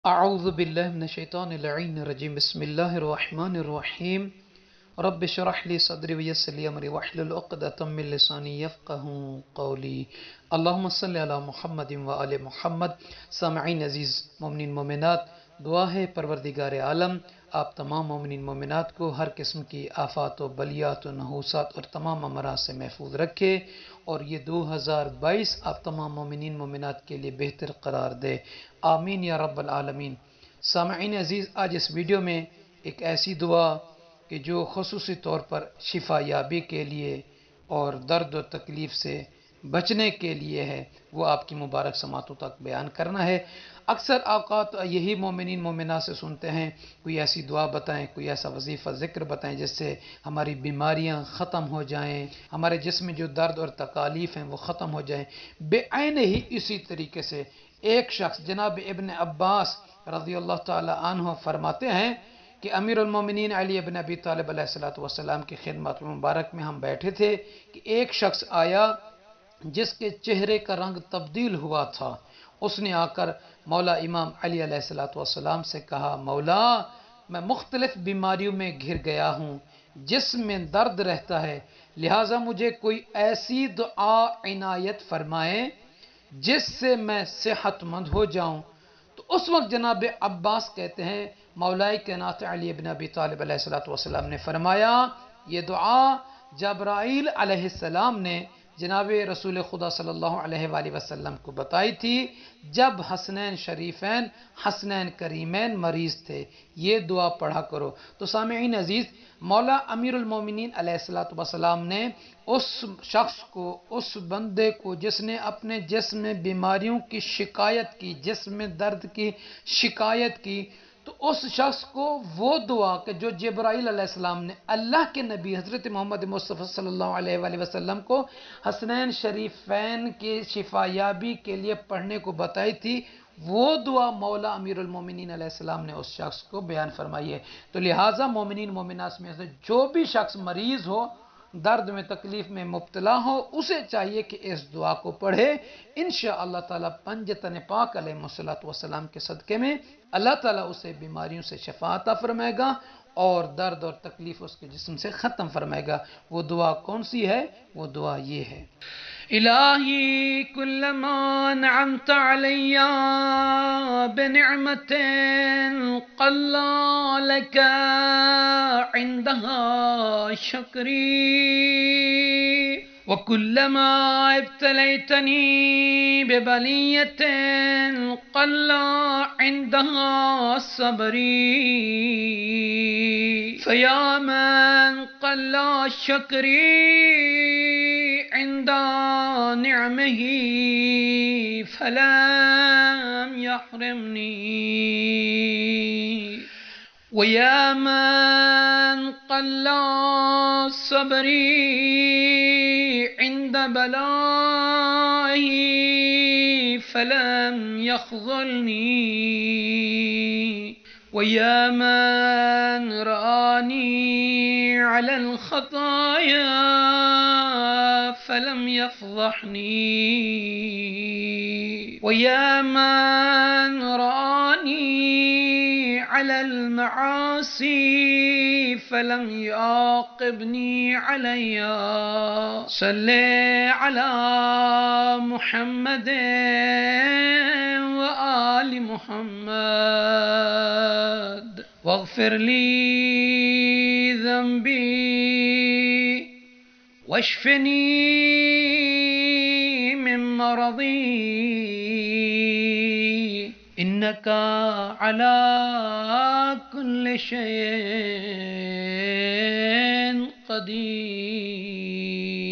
اعوذ باللہ من الشیطان اللعین الرجیم بسم اللہ الرحمن الرحیم رب اشرح لی صدری ویسر لی امری واحلل عقدۃ من لسانی یفقهوا قولی اللہم صلی علی محمد وآل محمد۔ سامعین عزیز مومنین مومنات، دعا ہے پروردگار عالم آپ تمام مومنین مومنات کو ہر قسم کی آفات و بلیات و نحوسات اور تمام امراض سے محفوظ رکھے، اور یہ 2022 آپ تمام مومنین مومنات کے لیے بہتر قرار دے، آمین یا رب العالمین۔ سامعین عزیز، آج اس ویڈیو میں ایک ایسی دعا کہ جو خصوصی طور پر شفا یابی کے لیے اور درد و تکلیف سے بچنے کے لیے ہے، وہ آپ کی مبارک سماعتوں تک بیان کرنا ہے۔ اکثر اوقات یہی مومنین مومنات سے سنتے ہیں، کوئی ایسی دعا بتائیں، کوئی ایسا وظیفہ ذکر بتائیں جس سے ہماری بیماریاں ختم ہو جائیں، ہمارے جسم میں جو درد اور تکالیف ہیں وہ ختم ہو جائیں۔ بے عین ہی اسی طریقے سے ایک شخص جناب ابن عباس رضی اللہ تعالی عنہ فرماتے ہیں کہ امیر المومنین علی ابن ابی طالب علیہ السلام کی خدمت مبارک میں ہم بیٹھے تھے کہ ایک شخص آیا جس کے چہرے کا رنگ تبدیل ہوا تھا۔ اس نے آ کر مولا امام علی علیہ السلام سے کہا، مولا میں مختلف بیماریوں میں گھر گیا ہوں، جسم میں درد رہتا ہے، لہٰذا مجھے کوئی ایسی دعا عنایت فرمائیں جس سے میں صحت مند ہو جاؤں۔ تو اس وقت جناب عباس کہتے ہیں مولا کائنات علی ابن ابی طالب علیہ السلام نے فرمایا، یہ دعا جبرائیل علیہ السلام نے جناب رسول خدا صلی اللہ علیہ وآلہ وسلم کو بتائی تھی جب حسنین شریفین حسنین کریمین مریض تھے، یہ دعا پڑھا کرو۔ تو سامعین عزیز، مولا امیر المومنین علیہ السلام نے اس شخص کو، اس بندے کو جس نے اپنے جسم میں بیماریوں کی شکایت کی، جسم میں درد کی شکایت کی، تو اس شخص کو وہ دعا کہ جو جبرائیل علیہ السلام نے اللہ کے نبی حضرت محمد مصطفیٰ صلی اللہ علیہ وآلہ وسلم کو حسنین شریفین کی شفا یابی کے لیے پڑھنے کو بتائی تھی، وہ دعا مولا امیر المومنین علیہ السلام نے اس شخص کو بیان فرمائی ہے۔ تو لہٰذا مومنین مومنات میں سے جو بھی شخص مریض ہو، درد میں تکلیف میں مبتلا ہو، اسے چاہیے کہ اس دعا کو پڑھے۔ انشاءاللہ تعالی پنجتن پاک علیہ الصلاۃ والسلام کے صدقے میں اللہ تعالیٰ اسے بیماریوں سے شفا عطا فرمائے گا اور درد اور تکلیف اس کے جسم سے ختم فرمائے گا۔ وہ دعا کون سی ہے؟ وہ دعا یہ ہے، الہی کلما انعمت علی بنعمت قل لک عندها شکری وكلما ابتليتني ببلية قل عندها صبري فيا من قل شكري عند نعمه فلم يحرمني ويا من قل صبري عند بلائه فلم يخذلني ويا من رآني على الخطايا فلم يفضحني ويا من رآني على المعاصي فلم يعاقبني عليها صل على محمد وآل محمد واغفر لي ذنبي واشفني من مرضي إنك على كل شيء قدير۔